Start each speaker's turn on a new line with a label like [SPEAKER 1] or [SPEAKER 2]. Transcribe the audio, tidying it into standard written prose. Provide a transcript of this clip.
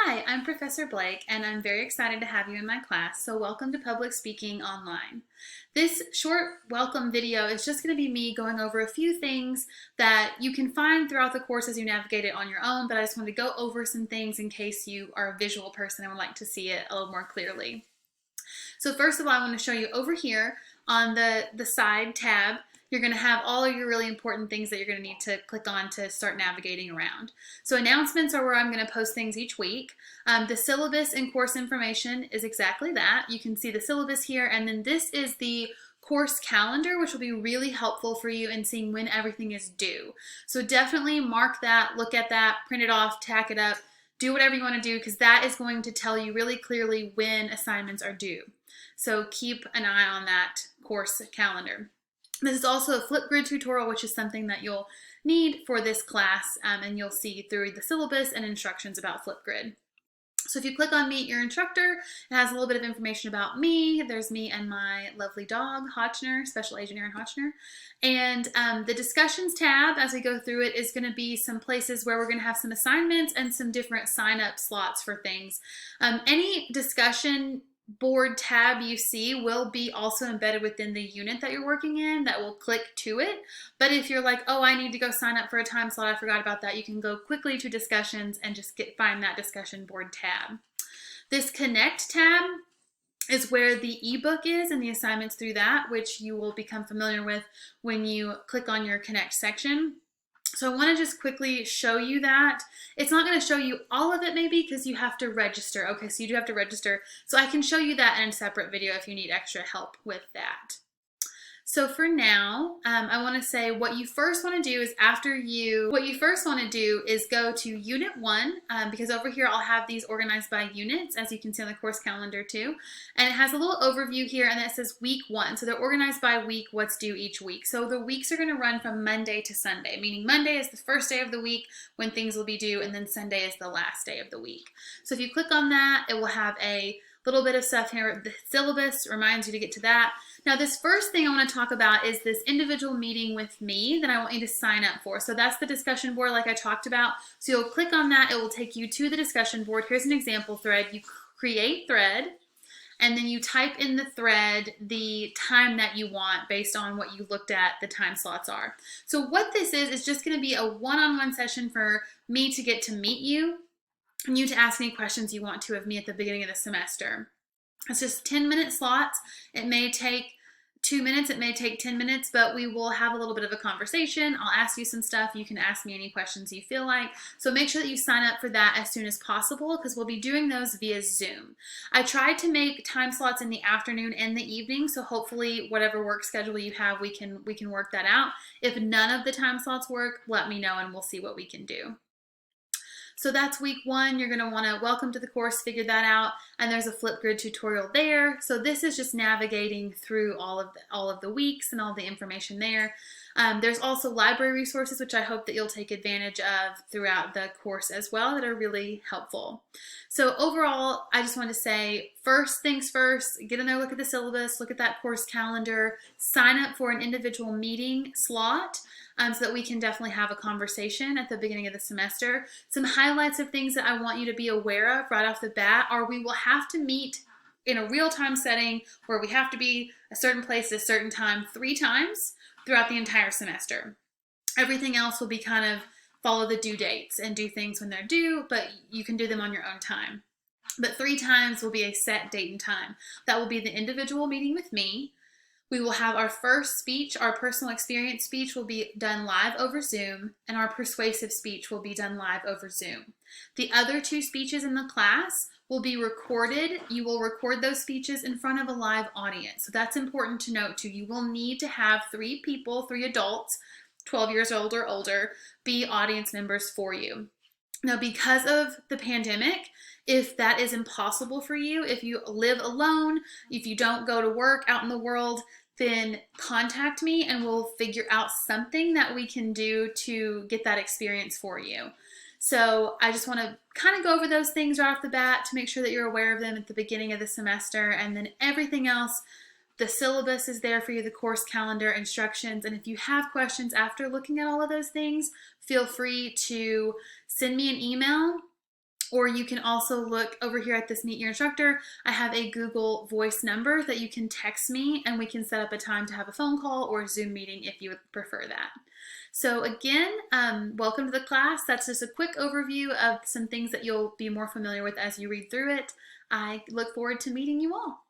[SPEAKER 1] Hi, I'm Professor Blake, and I'm very excited to have you in my class, so welcome to Public Speaking Online. This short welcome video is just going to be me going over a few things that you can find throughout the course as you navigate it on your own, but I just wanted to go over some things in case you are a visual person and would like to see it a little more clearly. So first of all, I want to show you over here on the side tab, you're going to have all of your really important things that you're going to need to click on to start navigating around. So announcements are where I'm going to post things each week. The syllabus and course information is exactly that. You can see the syllabus here, and then this is the course calendar, which will be really helpful for you in seeing when everything is due. So definitely mark that, look at that, print it off, tack it up, do whatever you want to do, because that is going to tell you really clearly when assignments are due. So keep an eye on that course calendar. This is also a Flipgrid tutorial, which is something that you'll need for this class, and you'll see through the syllabus and instructions about Flipgrid. So if you click on Meet Your Instructor, it has a little bit of information about me. There's me and my lovely dog, Hotchner, Special Agent Aaron Hotchner. And the discussions tab, as we go through it, is going to be some places where we're going to have some assignments and some different sign-up slots for things. Any discussion board tab you see will be also embedded within the unit that you're working in that will click to it. But if you're like, oh, I need to go sign up for a time slot, I forgot about that, you can go quickly to discussions and just find that discussion board tab. This connect tab is where the ebook is and the assignments through that, which you will become familiar with when you click on your connect section. So I want to just quickly show you that. It's not going to show you all of it maybe because you have to register. Okay, so you do have to register. So I can show you that in a separate video if you need extra help with that. So for now, I want to say what you first want to do is go to Unit 1, because over here I'll have these organized by units, as you can see on the course calendar too. And it has a little overview here, and it says Week 1. So they're organized by week, what's due each week. So the weeks are going to run from Monday to Sunday, meaning Monday is the first day of the week when things will be due, and then Sunday is the last day of the week. So if you click on that, it will have a little bit of stuff here. The syllabus reminds you to get to that. Now, this first thing I want to talk about is this individual meeting with me that I want you to sign up for. So that's the discussion board like I talked about. So you'll click on that. It will take you to the discussion board. Here's an example thread. You create thread, and then you type in the thread the time that you want based on what you looked at the time slots are. So what this is just going to be a one-on-one session for me to get to meet you and you to ask any questions you want to of me at the beginning of the semester. It's just 10-minute slots. It may take 2 minutes, it may take 10 minutes, but we will have a little bit of a conversation. I'll ask you some stuff. You can ask me any questions you feel like. So make sure that you sign up for that as soon as possible because we'll be doing those via Zoom. I tried to make time slots in the afternoon and the evening, so hopefully whatever work schedule you have, we can work that out. If none of the time slots work, let me know and we'll see what we can do. So that's week 1. You're going to want to welcome to the course, figure that out, and there's a Flipgrid tutorial there. So this is just navigating through all of the weeks and all the information there. There's also library resources, which I hope that you'll take advantage of throughout the course as well, that are really helpful. So overall, I just want to say, first things first, get in there, look at the syllabus, look at that course calendar, sign up for an individual meeting slot, so that we can definitely have a conversation at the beginning of the semester. Some highlights of things that I want you to be aware of right off the bat are we will have to meet in a real-time setting where we have to be a certain place at a certain time 3 times throughout the entire semester. Everything else will be kind of follow the due dates and do things when they're due, but you can do them on your own time. But 3 times will be a set date and time. That will be the individual meeting with me. We will have our first speech, our personal experience speech will be done live over Zoom, and our persuasive speech will be done live over Zoom. The other 2 speeches in the class will be recorded. You will record those speeches in front of a live audience. So that's important to note too. You will need to have 3 people, 3 adults, 12 years old or older, be audience members for you. Now, because of the pandemic, if that is impossible for you, if you live alone, if you don't go to work out in the world, then contact me and we'll figure out something that we can do to get that experience for you. So I just want to kind of go over those things right off the bat to make sure that you're aware of them at the beginning of the semester, and then everything else, the syllabus is there for you, the course calendar, instructions, and if you have questions after looking at all of those things, feel free to send me an email Or you can also look over here at this Meet Your Instructor. I have a Google Voice number that you can text me and we can set up a time to have a phone call or a Zoom meeting if you would prefer that. So again, welcome to the class. That's just a quick overview of some things that you'll be more familiar with as you read through it. I look forward to meeting you all.